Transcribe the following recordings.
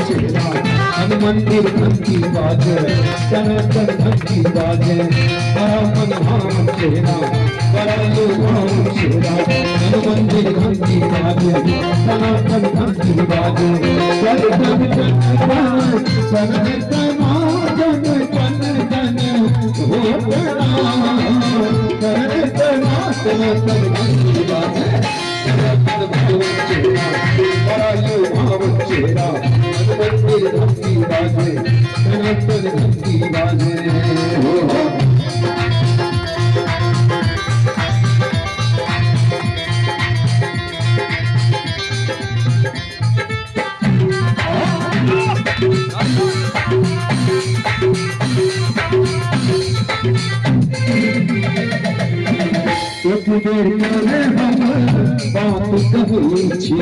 चेहरा मन मंदिर घंटी बाजे सनातन घंटी बाजे बड़ा मन भावन चेहरा बड़ा लुभावन चेहरा मन मंदिर घंटी बाजे सनातन घंटी बाजे जन जन जन जन जन हो सनातन घंटी बाजे सनातन भावन चेहरा बड़ा लुभावन चेहरा मंदिर घंटी बाजे सनातन घंटी बाजे एक बेर करे हम बात कहै छी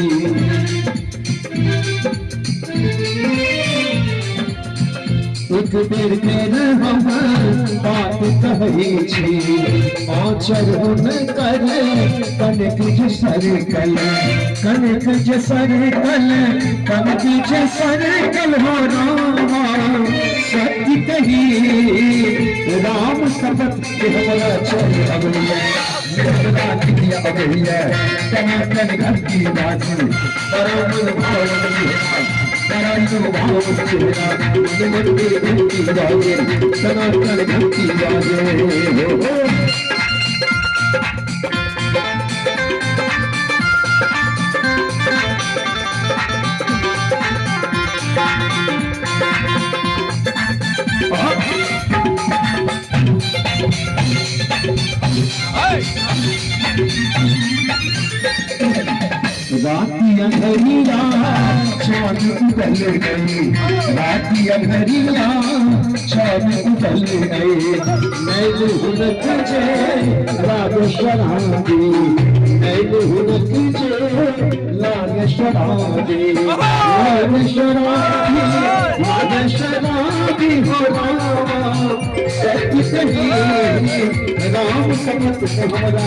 एक बेर करे हम बात कहै छी आचर हुन करे कनक जे सरकल कनक जे सरकल कनक जे सरकल हो रामा सत्य कही राम शपथ के हमरा चल अगलिया दिया अगलिया सनातन घंटी बाजे बड़ा मन भावन चेहरा बड़ा लुभावन चेहरा मंदिर घंटी बाजे सनातन घंटी बाजे राती अंधेरिया चाँद उगल गई राती अंधेरिया चाँद उगल गई मैल हुनक जे राग शराबी मैल हुनक जे लाग शराबी लाग शराबी हो रामा सत्य कही राम शपथ हमरा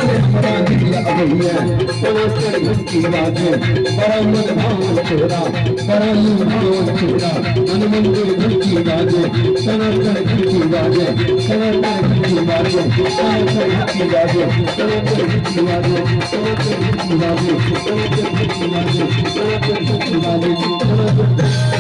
हमरा दिया अगलिया सनातन घंटी बाजे बड़ा मन भावन चेहरा बड़ा लुभावन चेहरा मन मंदिर घंटी बाजे सनातन घंटी बाजे सनातन घंटी बाजे सनातन घंटी बाजे सनातन घंटी बाजे सनातन घंटी बाजे सनातन घंटी बाजे सनातन घंटी बाजे सनातन